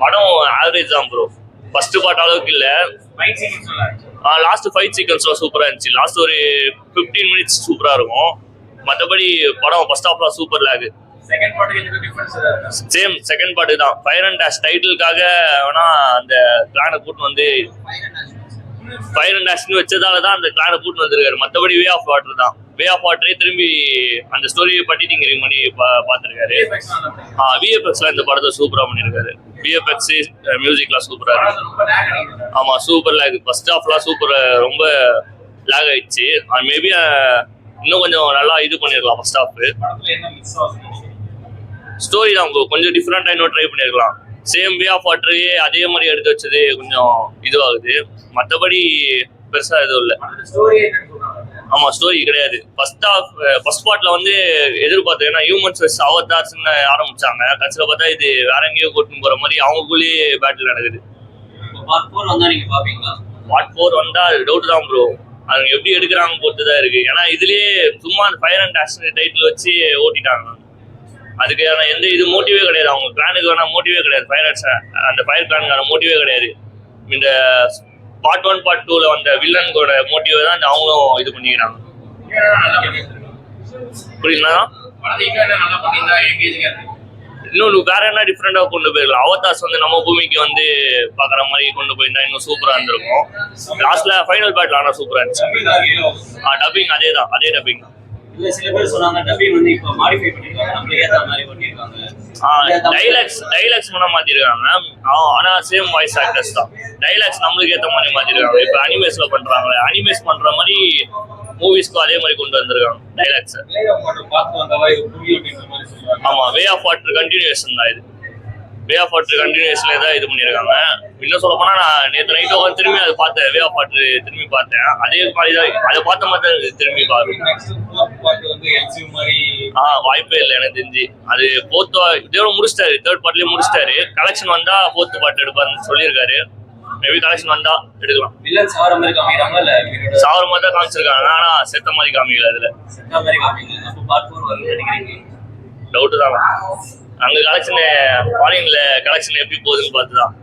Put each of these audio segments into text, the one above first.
படம் ஆவரேஜ் தான் bro. First part அளவுக்கு இல்ல. லாஸ்ட் ஃபைட் சீக்வன்ஸ்லாம் சூப்பரா இருந்துச்சு. லாஸ்ட் ஒரு 15 மினிட்ஸ் சூப்பரா இருக்கும். மற்றபடி படம் ஃபர்ஸ்ட் ஹாஃப்லாம் super lag. Same second part தான். ஃபயர் அண்ட் டேஷ் டைட்டிலுக்காக வேணா அந்த பிளானை கூட்டு வந்து ஃபயர் அண்ட் டேஷ்னு வச்சதால தான் அந்த பிளானை கூட்டு வந்திருக்காரு. மற்றபடி வே ஆஃப் வாட்டர் தான். வே ஆஃப் வாட்டரே திரும்பி அந்த ஸ்டோரியை பட்டிட்டிங் பண்ணி பார்த்துருக்காரு. விஎஃப்எக்ஸ்லாம் இந்த படத்தை சூப்பராக பண்ணியிருக்காரு. விஎஃப்எக்ஸ் மியூசிக்லாம் சூப்பராக இருக்கு. ஆமாம் சூப்பர் லேக். ஃபர்ஸ்ட் ஹாஃப்லாம் சூப்பர் ரொம்ப லேக் ஆயிடுச்சு. மேபி இன்னும் கொஞ்சம் நல்லா இது பண்ணிருக்கலாம். ஃபர்ஸ்ட் ஹாஃப் ஸ்டோரி தான் கொஞ்சம் டிஃப்ரெண்டா இன்னும் ட்ரை பண்ணிருக்கலாம். சேம் வே ஆஃப் வாட்டரையே அதே மாதிரி எடுத்து வச்சது கொஞ்சம் இதுவாகுது. மற்றபடி பெருசா எதுவும் இல்லை. ஆமா ஸ்டோரி கிடையாது. ஃபர்ஸ்ட் பார்ட்ல வந்து எதிர்பார்த்தேன். ஏன்னா ஹியூமன்ஸ் வெஸ் அவதார்ஸ்ன்னு ஆரம்பிச்சாங்க. கடைசியில பார்த்தா இது வேற எங்கேயோ கூட்டின்னு போற மாதிரி அவங்களுக்குள்ளேயே பேட்டில் நடக்குது. பார்ட் 4 வந்தா டவுட் தான் ப்ரோ. அவங்க எப்படி எடுக்கிறாங்க பொறுத்துதான் இருக்கு. ஏன்னா இதுலயே சும்மா அந்த ஃபயர் அண்ட் டேஷ் டைட்டில் வச்சு ஓட்டிட்டாங்க. அதுக்கான எந்த இது மோட்டிவே கிடையாது. அவங்க பிளானுக்கு வேணா மோட்டிவே கிடையாது. அந்த ஃபயர் பிளானுக்கான மோட்டிவே கிடையாது. இந்த பார்ட் 1 பார்ட் 2ல வந்த வில்லனோட மோட்டிவே தான் அவங்களும் இது பண்ணிக்கிறாங்க. புரியுதுங்களா? இன்னொரு வேற என்ன டிஃப்ரெண்டா கொண்டு போயிருக்கலாம். அவதார்ஸ் வந்து நம்ம பூமிக்கு வந்து பாக்குற மாதிரி கொண்டு போயிருந்தா இன்னும் சூப்பரா இருந்திருக்கும். லாஸ்ட்ல ஃபைனல் பேட்ல ஆனா சூப்பரா இருந்துச்சு. டப்பிங் அதே டப்பிங் தான். டைலாக்ஸ் பண்ண மாத்திருக்காங்க. ஆனா சேம் வாய்ஸ் ஆக்டர்ஸ் தான். டைலாக்ஸ் நம்மளுக்கு ஏத்த மாதிரி மாத்திருக்காங்க. இப்ப அனிமேஸ்ல பண்றாங்க. அனிமேஸ் பண்ற மாதிரி மூவிஸ்க்கும் அதே மாதிரி கொண்டு வந்திருக்காங்க டைலாக்ஸ். ஆமா வே ஆஃப் வாட்டர் கண்டினியூஷன் தான் இது. வே ஆஃப் வாட்டர் கண்டினியூஸ்ல தான் இது பண்ணியிருக்காங்க. இன்னும் சொல்ல போனா நான் நேற்று நைட் உட்காந்து திரும்பி அதை பார்த்தேன். வே ஆஃப் வாட்டர் திரும்பி பார்த்தேன். அதே மாதிரி தான் அதை பார்த்த மாதிரி தான் திரும்பி பார்த்தேன். வாய்ப்பே இல்லை எனக்கு தெரிஞ்சு. அது இதோட முடிச்சிட்டாரு. தேர்ட் பார்ட்லயே முடிச்சிட்டாரு. கலெக்ஷன் வந்தா ஃபோர்த் பார்ட் எடுப்பாருன்னு சொல்லியிருக்காரு. மேபி கலெக்ஷன் வந்தா எடுக்கலாம். சாவர மாதிரி தான் காமிச்சிருக்காங்க. ஆனா செத்த மாதிரி காமிக்கல. அதுல டவுட் தான். அங்க கலெக்ஷன் ஃபாரின்ல கலெக்ஷன் எப்படி போகுதுன்னு பார்த்துதான்.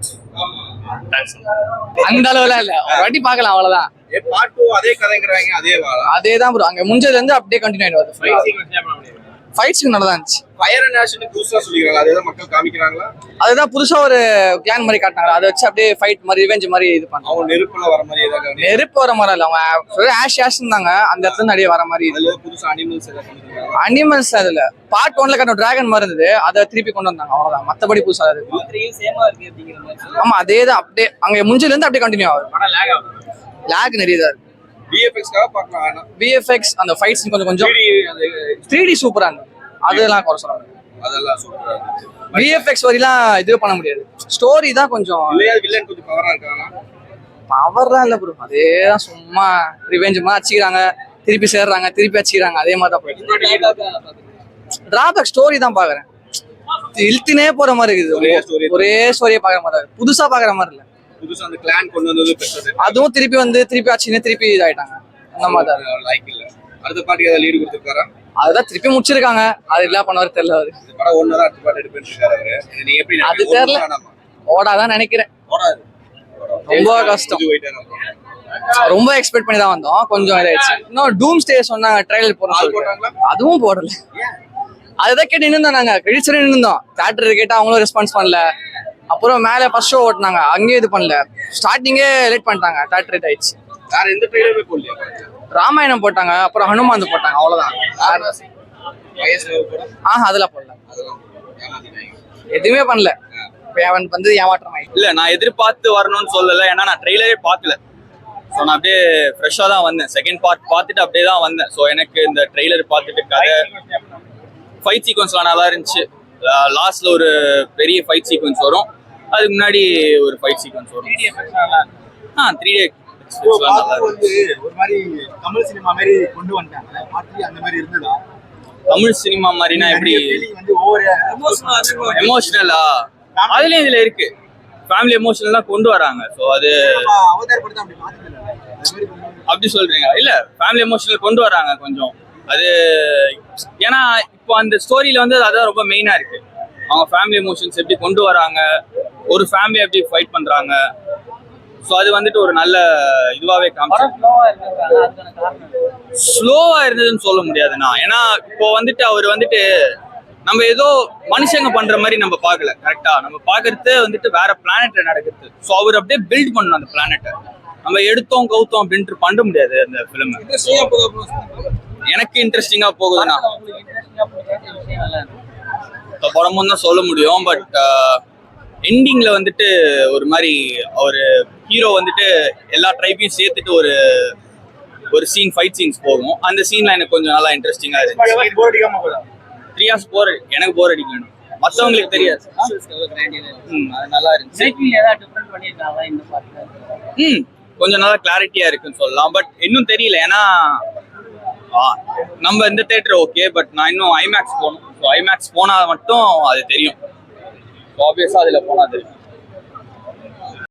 அந்த அளவுல இல்ல, ஒரு வாட்டி பார்க்கலாம் அவ்வளவுதான். பார்ட் 2 அதே கதைங்கறாங்க. அதேதான் ப்ரோ. அங்க முடிஞ்சதுல இருந்து அப்படியே கண்டினியூ ஆயிடுது. ஃபைட் சீன் நல்லா இருந்துச்சு. ஃபயர் அண்ட் ஆக்ஷன் புதுசா சொல்லிருக்காங்க. அதேதான் மக்கள் காமிக்கறாங்களா? அதுதான் புதுசா ஒரு கிளான் மாதிரி காட்டினாங்க. அதை வச்சு அப்படியே ஃபைட் மாதிரி ரிவெஞ்ச் மாதிரி இது பண்ணாங்க. அவங்க நெருப்புல வர மாதிரி ஏதாவது நெருப்பு வர மாதிரி இல்ல. அவங்க ஆஷ்ந்தாங்க. அந்த இடத்துல இருந்து நிறைய வர மாதிரி. அதுல புதுசா அனிமல்ஸ் எல்லாம் பண்ணிருக்காங்க. அனிமல்ஸ் அதுல பார்ட் 1ல காட்டின டிராகன் மாதிரி இருந்தது. அதை திருப்பி கொண்டு வந்தாங்க. அவ்வளவுதான். மத்தபடி புதுசா இருக்கு. ஆமா அதேதான். அப்படியே அங்க முடிஞ்சதுல இருந்து அப்படியே கண்டினியூ ஆகுது. லாக் நிறைய தான் இருக்கு. விஎஃப்எக்ஸ்க்காக பார்க்கலாம். விஎஃப்எக்ஸ் அந்த ஃபைட் சீன் கொஞ்சம் 3D சூப்பரா இருந்தது. அதெல்லாம் குறை சொல்ல முடியாது. அதெல்லாம் சூப்பரா இருந்துச்சு. விஎஃப்எக்ஸ் வரைலாம் இது பண்ண முடியாது. ஸ்டோரி தான் கொஞ்சம் வில்லன் கொஞ்சம் பவரா இருக்காங்க. பவர்லாம் இல்ல ப்ரோ. அதேதான் சும்மா ரிவெஞ்ச் மாதிரி அடிச்சுக்கிறாங்க. திருப்பி சேர்றாங்க. திருப்பி அடிச்சுக்கிறாங்க. அதே மாதிரி தான் போயிட்டு. டிராபேக் ஸ்டோரி தான் பாக்குறேன். இழுத்துனே போற மாதிரி இருக்குது. ஒரே ஸ்டோரியை பாக்குற மாதிரி இருக்கு. புதுசா பாக்குற மாதிரி இல்ல. புதுசா அந்த கிளான் கொண்டு வந்தது பெருசு. அதுவும் திருப்பி அடிச்சுன்னு திருப்பி இதாயிட்டாங்க. அந்த மாதிரி தான் லைக் இல்ல. அடுத்த பாட்டுக்கு ஏதாவது லீடு கொடுத்துருக்காரா? அதுதான் திருப்பி முடிச்சிருக்காங்க. அது இல்ல பண்ணுவாரு தெரியல. அவரு படம் ஒன்னு தான் அடுத்த பாட்டு எடுப்பேன்னு இருக்காரு அவரு. நீங்க எப்படி அது தெரியல. ஓடாதான் நினைக்கிறேன். ஓடாது. ரொம்ப கஷ்டம். ரொம்ப எக்ஸ்பெக்ட் பண்ணி தான் வந்தோம். கொஞ்சம் இதாயிடுச்சு. இன்னும் டூம் ஸ்டே சொன்னாங்க ட்ரைலர் போடுறாங்க. அதுவும் போடல. அதுதான் கேட்டு நின்றுந்தோம். நாங்க கிரெடிட்ஸ் நின்றுந்தோம். தியேட்டர் கேட்டா அவங்களும் ரெஸ்பான்ஸ் பண்ணல. அப்புறம் மேல ஃபர்ஸ்ட் ஷோ ஓட்டினாங்க. அங்கேயும் இது பண்ணல. ஸ்டார்டிங்கே லேட் பண்ணிட்டாங்க. தியேட்டர் ரேட் ஆயிடுச்சு. வேற எந்த ட்ரைலருமே போடலையா? ராமாயணம் போட்டாங்க. அப்புறம் ஹனுமான் போட்டாங்க. அவ்வளவுதான். அதெல்லாம் போடல. எதுவுமே பண்ணல. வந்து ஏமாற்றம் ஆயிடுச்சு. இல்ல நான் எதிர்பார்த்து வரணும்னு சொல்லல. ஏன்னா நான் ட்ரெய்லரே பார்க்கல. ஸோ நான் அப்படியே ஃப்ரெஷ்ஷாக தான் வந்தேன். செகண்ட் பார்ட் பார்த்துட்டு அப்படியே தான் வந்தேன். ஸோ எனக்கு இந்த ட்ரெய்லர் பார்த்துட்டு கதை ஃபைட் சீக்வன்ஸ்லாம் நல்லா இருந்துச்சு. லாஸ்ட்ல ஒரு பெரிய ஃபைட் சீக்வன்ஸ் வரும். அதுக்கு முன்னாடி ஒரு ஃபைட் சீக்வன்ஸ் வரும். 3D ஒரு மாதிரி தமிழ் சினிமா மாதிரி கொண்டு வந்தாங்க. அந்த மாதிரி இருந்ததா? தமிழ் சினிமா மாதிரினா எப்படி? எமோஷனலா அதுலயும் இதுல இருக்கு. ஃபேமிலி எமோஷனல் தான் கொண்டு வராங்க. ஸோ அது அப்படி சொல்றீங்க? இல்ல ஃபேமிலி எமோஷனல் கொண்டு வராங்க கொஞ்சம். அது ஏன்னா இப்போ அந்த ஸ்டோரியில வந்து அதான் ரொம்ப மெயினா இருக்கு. அவங்க ஃபேமிலி எமோஷன்ஸ் எப்படி கொண்டு வராங்க, ஒரு ஃபேமிலி எப்படி ஃபைட் பண்றாங்க. ஸோ அது வந்துட்டு ஒரு நல்ல இதுவாகவே காமிச்சு. ஸ்லோவா இருந்ததுன்னு சொல்ல முடியாதுண்ணா. ஏன்னா இப்போ வந்துட்டு அவர் வந்துட்டு நம்ம ஏதோ மனுஷங்க பண்ற மாதிரி நம்ம பார்க்கல. கரெக்டா நம்ம பார்க்கறது வந்துட்டு வேற பிளானெட்ல நடக்குது. ஸோ அவர் அப்படியே பில்ட் பண்ணணும் அந்த பிளானெட்டை. நம்ம எடுத்தோம் கவுத்தோம் அப்படின்ட்டு பண்ண முடியாது அந்த ஃபிலிம். எனக்கு இன்ட்ரெஸ்டிங்கா போகுதுண்ணா. படமும் தான் சொல்ல முடியும். பட் எண்டிங்ல வந்துட்டு ஒரு மாதிரி ஒரு ஹீரோ வந்துட்டு எல்லா ட்ரைபையும் சேர்த்துட்டு ஒரு சீன், ஃபைட் சீன்ஸ் போகும். அந்த சீன்ல எனக்கு கொஞ்சம் நல்லா இன்ட்ரெஸ்டிங்கா இருக்கு. 3 hours போர் எனக்கு போர் அடிக்கல. மற்றவங்களுக்கு தெரியாது. அது நல்லா இருந்துச்சு. கொஞ்சம் நல்லா கிளாரிட்டியா இருக்குன்னு சொல்லலாம். பட் இன்னும் தெரியல. ஏன்னா நம்ம இந்த தியேட்டர் ஓகே. பட் நான் இன்னும் ஐமேக்ஸ் போகணும். ஸோ ஐமேக்ஸ் போனா மட்டும் அது தெரியும். ஆப்வியஸா அதுல போனா தெரியும்.